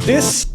This.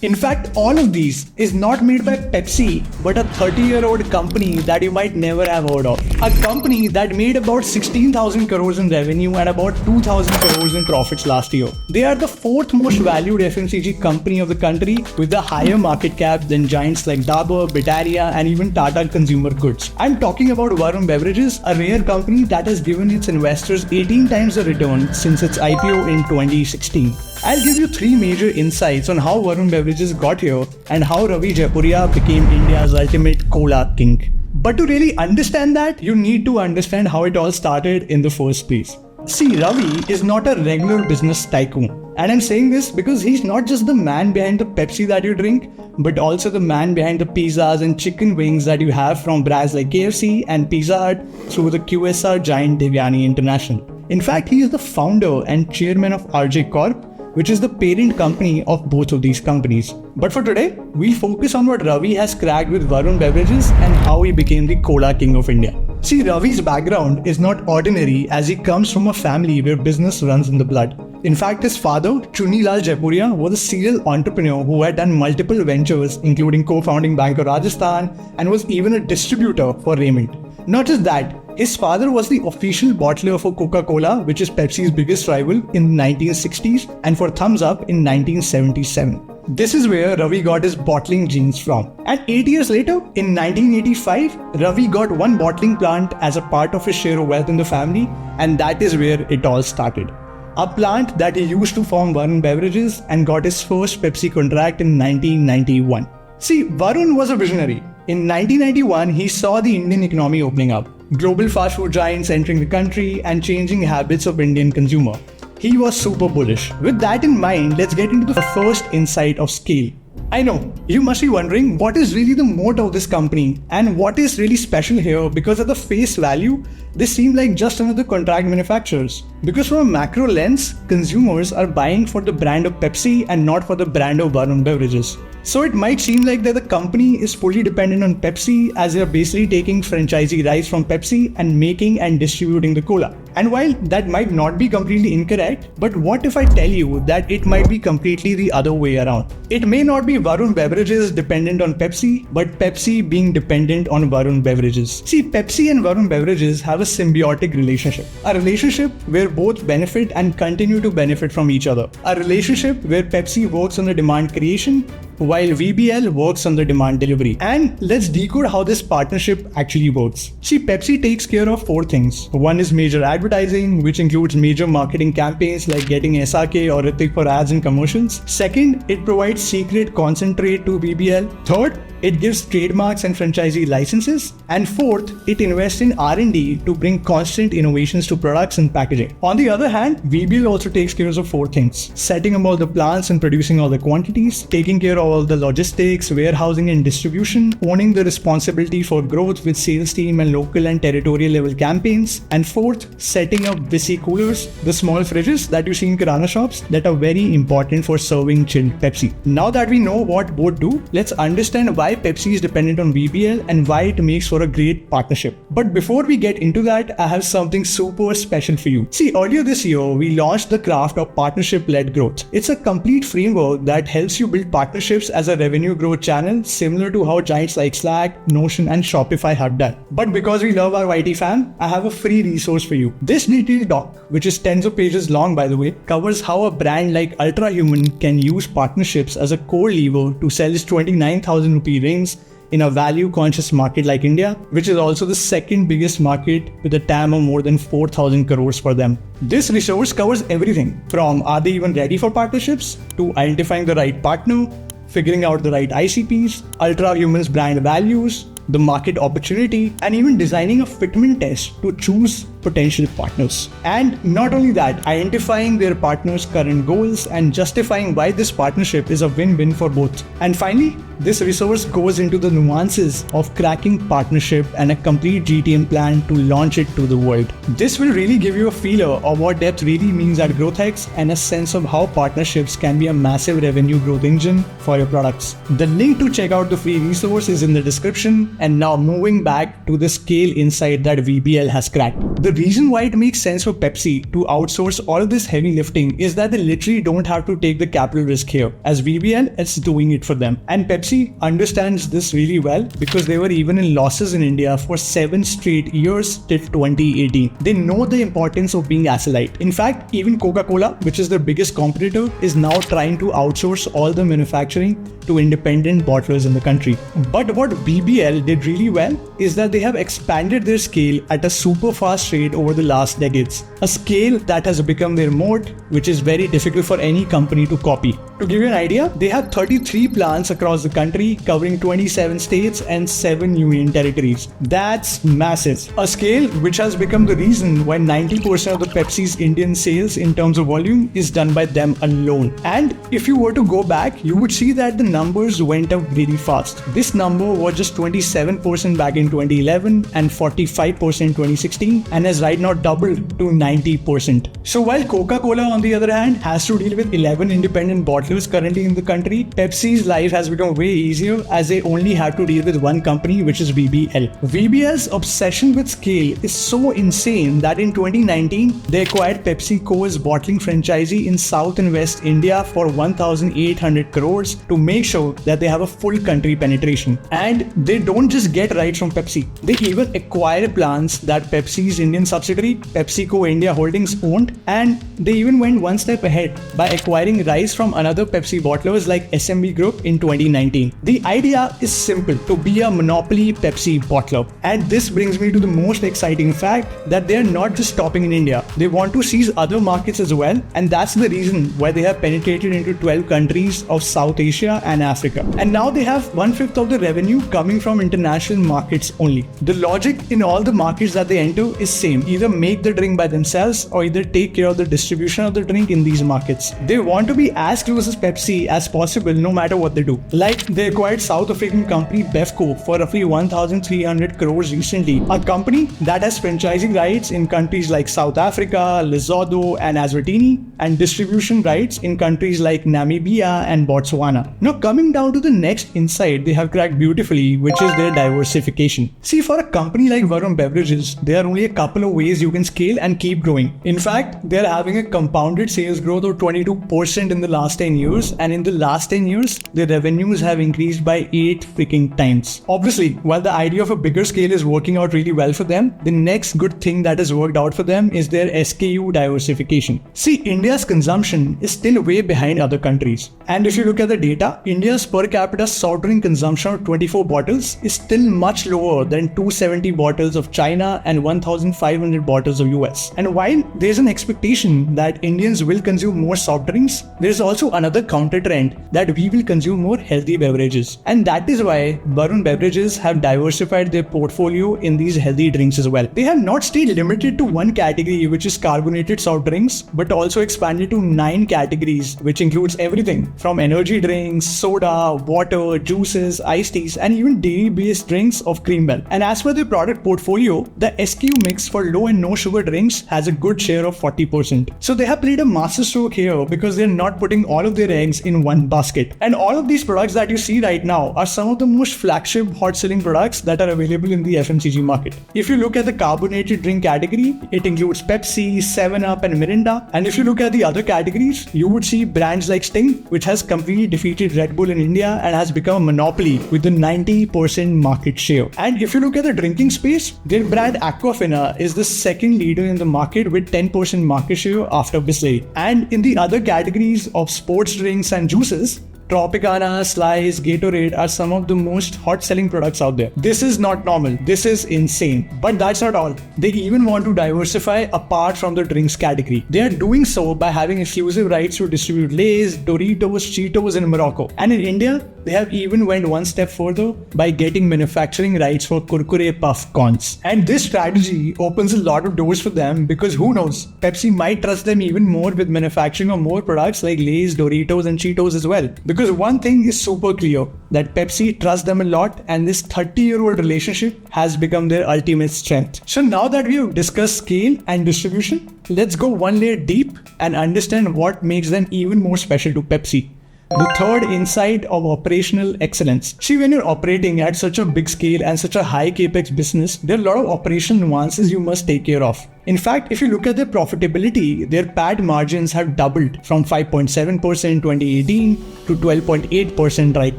In fact, all of these is not made by Pepsi, but a 30-year-old company that you might never have heard of. A company that made about 16,000 crores in revenue and about 2,000 crores in profits last year. They are the fourth most valued FMCG company of the country with a higher market cap than giants like Dabur, Britannia, and even Tata Consumer Goods. I'm talking about Varun Beverages, a rare company that has given its investors 18 times the return since its IPO in 2016. I'll give you 3 major insights on how Varun Beverages got here and how Ravi Jaipuria became India's ultimate cola king. But to really understand that, you need to understand how it all started in the first place. See, Ravi is not a regular business tycoon. And I'm saying this because he's not just the man behind the Pepsi that you drink, but also the man behind the pizzas and chicken wings that you have from brands like KFC and Pizza Hut through the QSR giant Devyani International. In fact, he is the founder and chairman of RJ Corp, which is the parent company of both of these companies. But for today, we focus on what Ravi has cracked with Varun Beverages and how he became the cola king of India. See, Ravi's background is not ordinary as he comes from a family where business runs in the blood. In fact, his father, Chunilal Jaipuria, was a serial entrepreneur who had done multiple ventures, including co-founding Bank of Rajasthan and was even a distributor for Raymond. Not just that, his father was the official bottler for Coca-Cola, which is Pepsi's biggest rival, in the 1960s, and for Thumbs Up in 1977. This is where Ravi got his bottling genes from. And 8 years later, in 1985, Ravi got one bottling plant as a part of his share of wealth in the family, and that is where it all started. A plant that he used to form Varun Beverages and got his first Pepsi contract in 1991. See, Varun was a visionary. In 1991, he saw the Indian economy opening up, global fast food giants entering the country and changing habits of Indian consumer. He was super bullish. With that in mind, let's get into the first insight of scale. I know, you must be wondering what is really the moat of this company and what is really special here, because at the face value, they seem like just another contract manufacturers. Because from a macro lens, consumers are buying for the brand of Pepsi and not for the brand of Varun Beverages. So it might seem like that the company is fully dependent on Pepsi as they are basically taking franchisee rights from Pepsi and making and distributing the cola. And while that might not be completely incorrect, but what if I tell you that it might be completely the other way around? It may not be Varun Beverages dependent on Pepsi, but Pepsi being dependent on Varun Beverages. See, Pepsi and Varun Beverages have a symbiotic relationship. A relationship where both benefit and continue to benefit from each other. A relationship where Pepsi works on the demand creation, while VBL works on the demand delivery. And let's decode how this partnership actually works. See, Pepsi takes care of 4 things. One is major advertising, which includes major marketing campaigns like getting SRK or Hrithik for ads and commercials. Second, it provides secret concentrate to VBL. Third, it gives trademarks and franchisee licenses. And fourth, it invests in R&D to bring constant innovations to products and packaging. On the other hand, VBL also takes care of 4 things. Setting up all the plants and producing all the quantities, taking care of all the logistics, warehousing and distribution, owning the responsibility for growth with sales team and local and territorial level campaigns. And fourth, setting up VC coolers, the small fridges that you see in Kirana shops that are very important for serving chilled Pepsi. Now that we know what both do, let's understand why Pepsi is dependent on VBL and why it makes for a great partnership. But before we get into that, I have something super special for you. See, earlier this year, we launched the craft of partnership-led growth. It's a complete framework that helps you build partnerships as a revenue growth channel, similar to how giants like Slack, Notion, and Shopify have done. But because we love our YT fam, I have a free resource for you. This detailed doc, which is tens of pages long by the way, covers how a brand like Ultra Human can use partnerships as a core lever to sell its 29,000 rupee rings in a value-conscious market like India, which is also the second biggest market with a TAM of more than 4,000 crores for them. This resource covers everything from are they even ready for partnerships to identifying the right partner, figuring out the right ICPs, Ultra Human's brand values, the market opportunity, and even designing a fitment test to choose potential partners. And not only that, identifying their partners' current goals and justifying why this partnership is a win-win for both. And finally, this resource goes into the nuances of cracking partnership and a complete GTM plan to launch it to the world. This will really give you a feeler of what depth really means at GrowthX and a sense of how partnerships can be a massive revenue growth engine for your products. The link to check out the free resource is in the description. And now moving back to the scale insight that VBL has cracked. The reason why it makes sense for Pepsi to outsource all of this heavy lifting is that they literally don't have to take the capital risk here. As VBL, it's doing it for them. And Pepsi understands this really well because they were even in losses in India for 7 straight years till 2018. They know the importance of being asset-light. In fact, even Coca-Cola, which is their biggest competitor, is now trying to outsource all the manufacturing to independent bottlers in the country. But what VBL did really well is that they have expanded their scale at a super fast rate over the last decades. A scale that has become their moat, which is very difficult for any company to copy. To give you an idea, they have 33 plants across the country, covering 27 states and 7 union territories. That's massive. A scale which has become the reason why 90% of the Pepsi's Indian sales in terms of volume is done by them alone. And if you were to go back, you would see that the numbers went up really fast. This number was just 27% back in 2011 and 45% in 2016 and has right now doubled to 90%. So while Coca-Cola on the other hand has to deal with 11 independent bottlers currently in the country, Pepsi's life has become way easier as they only have to deal with one company, which is VBL. VBL's obsession with scale is so insane that in 2019 they acquired PepsiCo's bottling franchisee in South and West India for 1,800 crores to make sure that they have a full country penetration. And they don't just get rights from Pepsi, they even acquire plants that Pepsi's Indian subsidiary PepsiCo India Holdings owned, and they even went one step ahead by acquiring rights from another Pepsi bottlers like SMB Group in 2019. The idea is simple: to be a monopoly Pepsi bottler. And this brings me to the most exciting fact that they are not just stopping in India. They want to seize other markets as well, and that's the reason why they have penetrated into 12 countries of South Asia and Africa. And now they have 1/5 of the revenue coming from international markets only. The logic in all the markets that they enter is same: either make the drink by themselves or either take care of the distribution of the drink in these markets. They want to be as close as Pepsi as possible no matter what they do. Like they acquired South African company Bevco for roughly 1,300 crores recently, a company that has franchising rights in countries like South Africa, Lesotho and Eswatini, and distribution rights in countries like Namibia and Botswana. Now coming down to the next insight they have cracked beautifully, which is their diversification. See, for a company like Varun Beverages, there are only a couple of ways you can scale and keep growing. In fact, they're having a compounded sales growth of 22% in the last 10 years, and in the last 10 years, their revenues have increased by 8 freaking times. Obviously, while the idea of a bigger scale is working out really well for them, the next good thing that has worked out for them is their SKU diversification. See, India's consumption is still way behind other countries. And if you look at the data, India's per capita soft drink consumption of 24 bottles is still much lower than 270 bottles of China and 1,500 bottles of US. And while there's an expectation that Indians will consume more soft drinks, there's also another counter trend that we will consume more healthy beverages. And that is why Varun Beverages have diversified their portfolio in these healthy drinks as well. They have not stayed limited to one category, which is carbonated soft drinks, but also expanded to 9 categories, which includes everything from energy drinks, soda, water, juices, iced teas, and even dairy-based drinks of Creambell. And as per their product portfolio, the SKU mix for low and no sugar drinks has a good share of 40%. So they have played a masterstroke here because they're not putting all of their eggs in one basket. And all of these products that you see right now are some of the most flagship hot-selling products that are available in the FMCG market. If you look at the carbonated drink category, it includes Pepsi, 7-Up and Mirinda. And if you look at the other categories, you would see brands like Sting, which has completely defeated Red Bull in India and has become a monopoly with a 90% market share. And if you look at the drinking space, their brand Aquafina is the second leader in the market with 10% market share after Bisleri. And in the other categories of sports drinks and juices, Tropicana, Slice, Gatorade are some of the most hot-selling products out there. This is not normal. This is insane. But that's not all. They even want to diversify apart from the drinks category. They are doing so by having exclusive rights to distribute Lay's, Doritos, Cheetos in Morocco. And in India, they have even went one step further by getting manufacturing rights for Kurkure Puff Corns. And this strategy opens a lot of doors for them because who knows, Pepsi might trust them even more with manufacturing of more products like Lay's, Doritos and Cheetos as well. Because one thing is super clear, that Pepsi trusts them a lot, and this 30-year-old relationship has become their ultimate strength. So now that we have discussed scale and distribution, let's go one layer deep and understand what makes them even more special to Pepsi. The third insight of operational excellence. See, when you're operating at such a big scale and such a high capex business, there are a lot of operational nuances you must take care of. In fact, if you look at their profitability, their PAT margins have doubled from 5.7% in 2018 to 12.8% right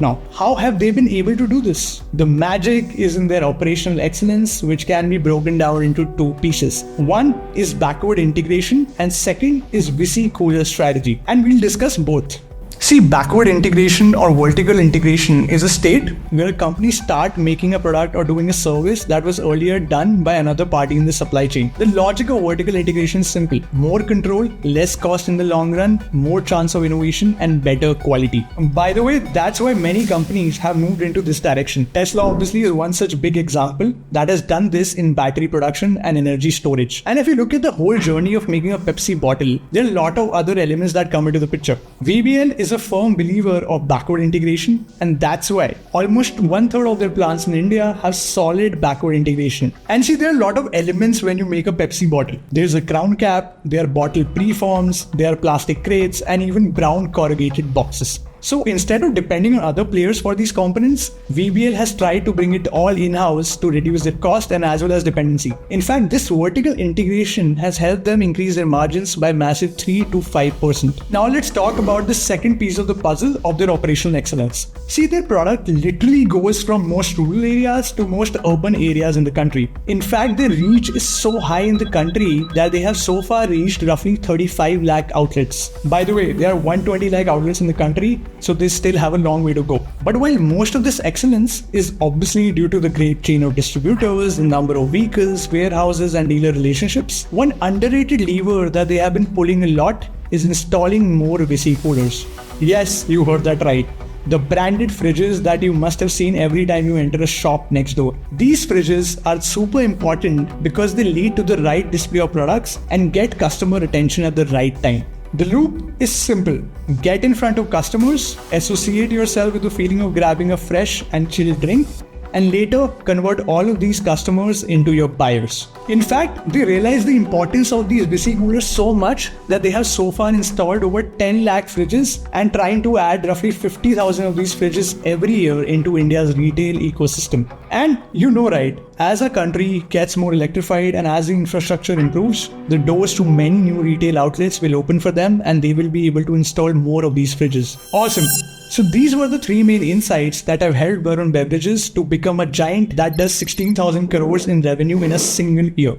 now. How have they been able to do this? The magic is in their operational excellence, which can be broken down into two pieces. One is backward integration and second is VC cooler strategy. And we'll discuss both. See, backward integration or vertical integration is a state where a company start making a product or doing a service that was earlier done by another party in the supply chain. The logic of vertical integration is simple. More control, less cost in the long run, more chance of innovation and better quality. And by the way, that's why many companies have moved into this direction. Tesla obviously is one such big example that has done this in battery production and energy storage. And if you look at the whole journey of making a Pepsi bottle, there are a lot of other elements that come into the picture. VBL is a firm believer of backward integration, and that's why almost 1/3 of their plants in India have solid backward integration. And see, there are a lot of elements when you make a Pepsi bottle. There's a crown cap, there are bottle preforms, there are plastic crates, and even brown corrugated boxes. So instead of depending on other players for these components, VBL has tried to bring it all in-house to reduce their cost and as well as dependency. In fact, this vertical integration has helped them increase their margins by massive 3 to 5%. Now let's talk about the second piece of the puzzle of their operational excellence. See, their product literally goes from most rural areas to most urban areas in the country. In fact, their reach is so high in the country that they have so far reached roughly 35 lakh outlets. By the way, there are 120 lakh outlets in the country, so they still have a long way to go. But while most of this excellence is obviously due to the great chain of distributors, the number of vehicles, warehouses and dealer relationships, one underrated lever that they have been pulling a lot is installing more VC coolers. Yes, you heard that right. The branded fridges that you must have seen every time you enter a shop next door. These fridges are super important because they lead to the right display of products and get customer attention at the right time. The loop is simple. Get in front of customers, associate yourself with the feeling of grabbing a fresh and chilled drink, and later convert all of these customers into your buyers. In fact, they realize the importance of these VC coolers so much that they have so far installed over 10 lakh fridges and trying to add roughly 50,000 of these fridges every year into India's retail ecosystem. And you know, right, as our country gets more electrified and as the infrastructure improves, the doors to many new retail outlets will open for them and they will be able to install more of these fridges. Awesome. So these were the three main insights that have helped Varun Beverages to become a giant that does 16,000 crores in revenue in a single year.